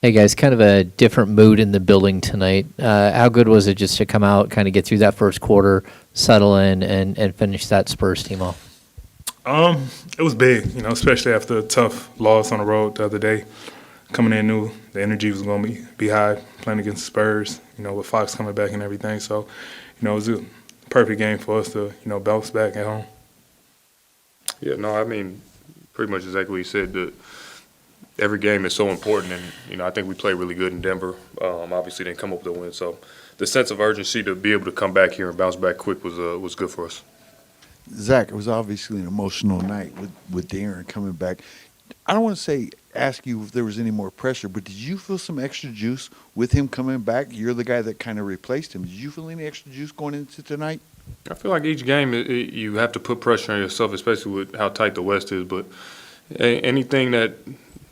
Hey guys, kind of a different mood in the building tonight. How good was it just to come out, kind of get through that first quarter, settle in, and finish that Spurs team off? It was big, especially after a tough loss on the road the other day. Coming in, knew the energy was going to be high playing against the Spurs, with Fox coming back and everything. So, it was a perfect game for us to, bounce back at home. Yeah, no, I mean, pretty much exactly what you said. Every game is so important, and I think we played really good in Denver. Obviously, didn't come up with a win, so the sense of urgency to be able to come back here and bounce back quick was good for us. Zach, it was obviously an emotional night with Darren coming back. I don't want to ask you if there was any more pressure, but did you feel some extra juice with him coming back? You're the guy that kind of replaced him. Did you feel any extra juice going into tonight? I feel like each game you have to put pressure on yourself, especially with how tight the West is. But anything that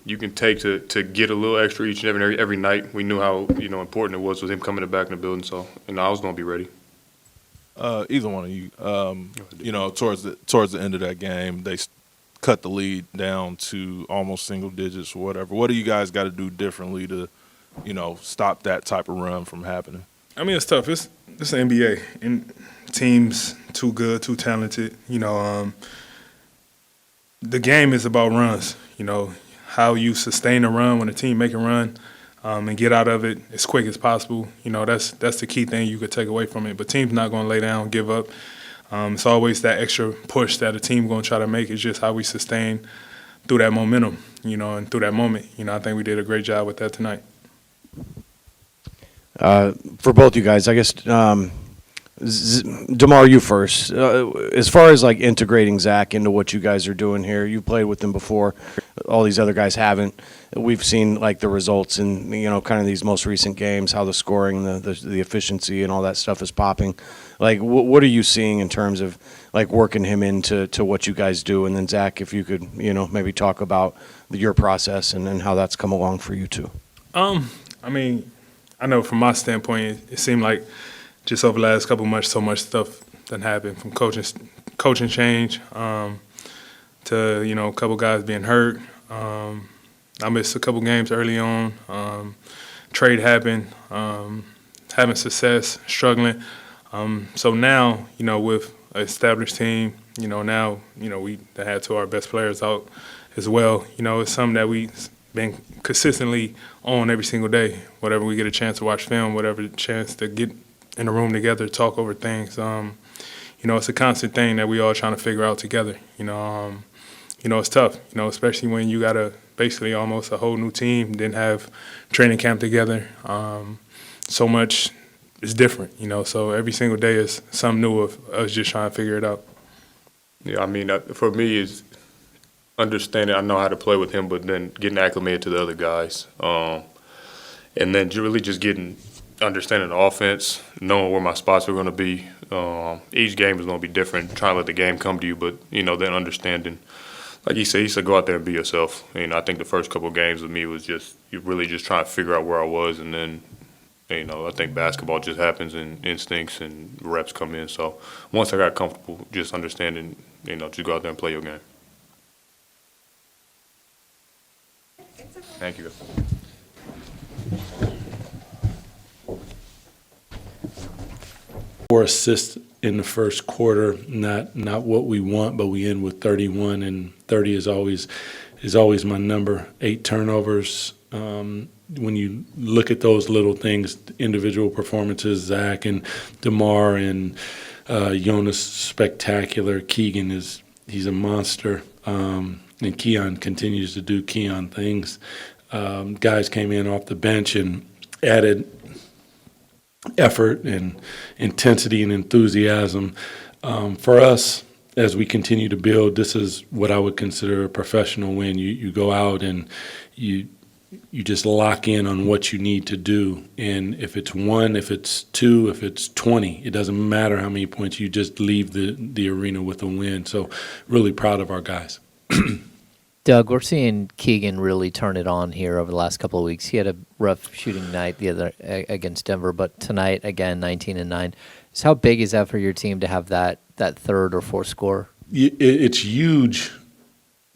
you can take to get a little extra each and every night, we knew how important it was with him coming back in the building. So I was going to be ready. Either one of you, towards the end of that game, they cut the lead down to almost single digits or whatever. What do you guys got to do differently to, stop that type of run from happening? I mean, it's tough. It's the NBA, and teams too good, too talented. The game is about runs. How you sustain a run when a team make a run. And get out of it as quick as possible. That's the key thing you could take away from it. But teams not going to lay down, give up. It's always that extra push that a team going to try to make. It's just how we sustain through that momentum, and through that moment. I think we did a great job with that tonight. For both you guys, I guess, DeMar, you first. As far as like integrating Zach into what you guys are doing here, you played with him before. All these other guys haven't. We've seen like the results in kind of these most recent games, how the scoring, the efficiency, and all that stuff is popping. Like, what are you seeing in terms of like working him into what you guys do? And then Zach, if you could maybe talk about your process and then how that's come along for you too. I mean, I know from my standpoint, it seemed like just over the last couple of months, so much stuff done happened from coaching change to a couple guys being hurt. I missed a couple games early on. Trade happened, having success, struggling. So now, with an established team, now, we had two of our best players out as well. It's something that we've been consistently on every single day. Whatever we get a chance to watch film, whatever chance to get in a room together, talk over things. It's a constant thing that we all trying to figure out together. It's tough, especially when you got basically almost a whole new team, didn't have training camp together. So much is different, so every single day is something new of us just trying to figure it out. Yeah, I mean, for me, is understanding I know how to play with him, but then getting acclimated to the other guys. And then really just understanding the offense, knowing where my spots are going to be. Each game is going to be different, trying to let the game come to you, but, then understanding. Like he said, go out there and be yourself. I think the first couple of games with me was just you really just trying to figure out where I was, and then, I think basketball just happens and instincts and reps come in. So once I got comfortable, just understanding, just go out there and play your game. Thank you. 4 assists in the first quarter, not what we want, but we end with 31, and 30 is always my number. 8 turnovers. When you look at those little things, individual performances, Zach and DeMar and Jonas, spectacular. Keegan he's a monster, and Keon continues to do Keon things. Guys came in off the bench and added effort and intensity and enthusiasm. For us, as we continue to build, this is what I would consider a professional win. You go out and you just lock in on what you need to do. And if it's 1, if it's 2, if it's 20, it doesn't matter how many points, you just leave the arena with a win. So really proud of our guys. Doug, we're seeing Keegan really turn it on here over the last couple of weeks. He had a rough shooting night the other against Denver, but tonight, again, 19 and 9. So how big is that for your team to have that third or fourth score? It's huge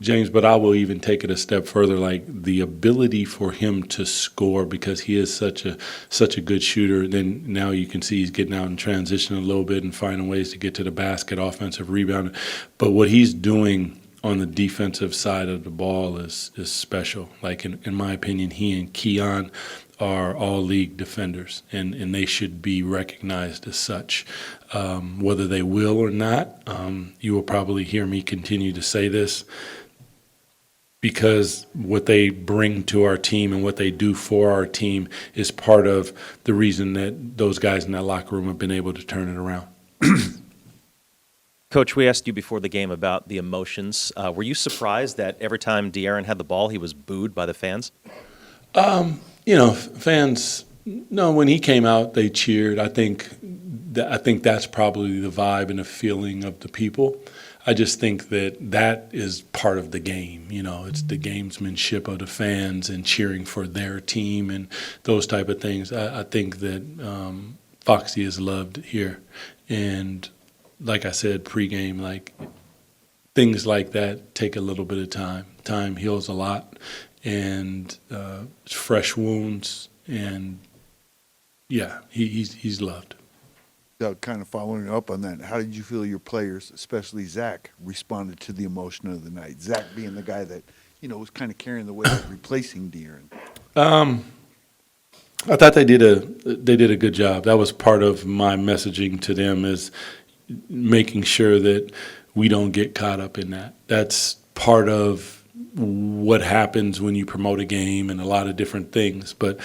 James, but I will even take it a step further, like the ability for him to score because he is such a good shooter. Then now you can see he's getting out in transition a little bit and finding ways to get to the basket, offensive rebound. But what he's doing on the defensive side of the ball is special. Like in my opinion, he and Keon are all league defenders, and they should be recognized as such. Whether they will or not, you will probably hear me continue to say this, because what they bring to our team and what they do for our team is part of the reason that those guys in that locker room have been able to turn it around. Coach, we asked you before the game about the emotions. Were you surprised that every time De'Aaron had the ball, he was booed by the fans? Fans, no, when he came out, they cheered. I think that's probably the vibe and the feeling of the people. I just think that is part of the game. It's the gamesmanship of the fans and cheering for their team and those type of things. I think that Foxy is loved here. And like I said, pregame, like things like that take a little bit of time. Time heals a lot, and fresh wounds, and yeah, he's loved. Doug, kind of following up on that, how did you feel your players, especially Zach, responded to the emotion of the night? Zach being the guy that, was kind of carrying the weight of replacing De'Aaron. I thought they did a good job. That was part of my messaging to them, is making sure that we don't get caught up in that. That's part of what happens when you promote a game and a lot of different things, but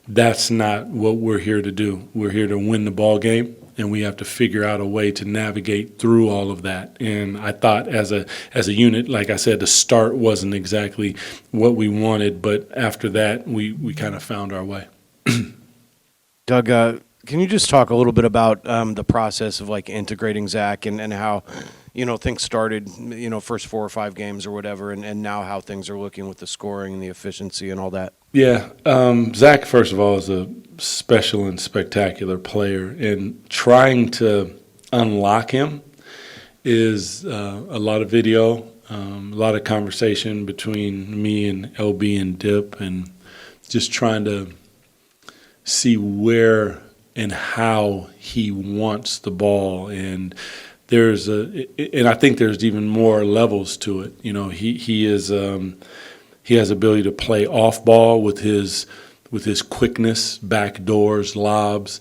that's not what we're here to do. We're here to win the ball game, and we have to figure out a way to navigate through all of that. And I thought as a unit, like I said, the start wasn't exactly what we wanted, but after that, we kind of found our way. Doug, can you just talk a little bit about the process of like integrating Zach and how, things started, first 4 or 5 games or whatever, and now how things are looking with the scoring and the efficiency and all that? Yeah, Zach, first of all, is a special and spectacular player, and trying to unlock him is a lot of video, a lot of conversation between me and LB and Dip, and just trying to see and how he wants the ball. And and I think there's even more levels to it. He has ability to play off ball with his quickness, back doors, lobs,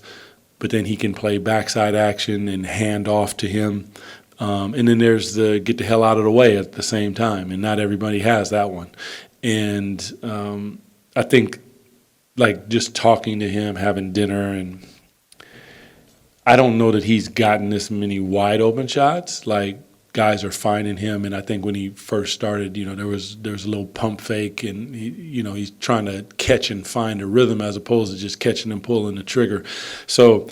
but then he can play backside action and hand off to him. And then there's the get the hell out of the way at the same time, and not everybody has that one. And I think, like, just talking to him, having dinner, and I don't know that he's gotten this many wide open shots. Like, guys are finding him, and I think when he first started, there was a little pump fake, and he's trying to catch and find a rhythm as opposed to just catching and pulling the trigger. So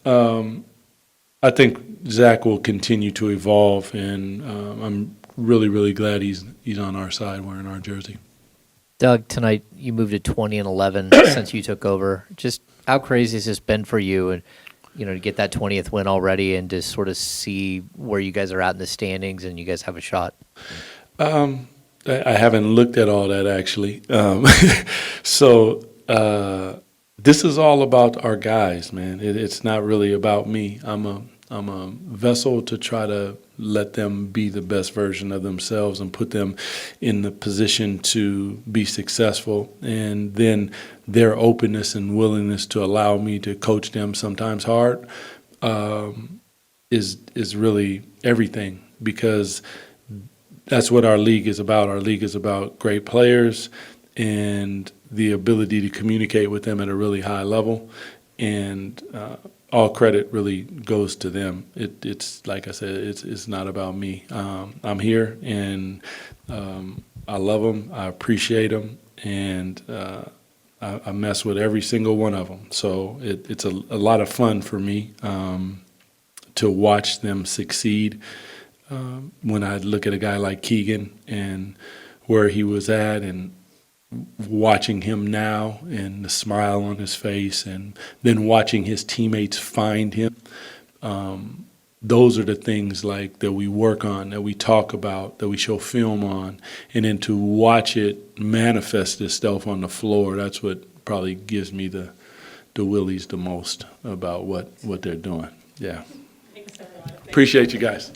I think Zach will continue to evolve, and I'm really, really glad he's on our side wearing our jersey. Doug, tonight you moved to 20-11 since you took over. Just how crazy has this been for you, and to get that 20th win already, and to sort of see where you guys are at in the standings, and you guys have a shot? I haven't looked at all that, actually. So this is all about our guys, man. It's not really about me. I'm a vessel to try to let them be the best version of themselves and put them in the position to be successful. And then their openness and willingness to allow me to coach them, sometimes hard, is really everything, because that's what our league is about. Our league is about great players and the ability to communicate with them at a really high level. And all credit really goes to them. It's like I said, it's not about me. I'm here, and I love them. I appreciate them, and I mess with every single one of them. So it's a lot of fun for me to watch them succeed. When I look at a guy like Keegan and where he was at, and watching him now and the smile on his face, and then watching his teammates find him, those are the things like that we work on, that we talk about, that we show film on, and then to watch it manifest itself on the floor, that's what probably gives me the willies the most about what they're doing. Yeah. Appreciate you guys.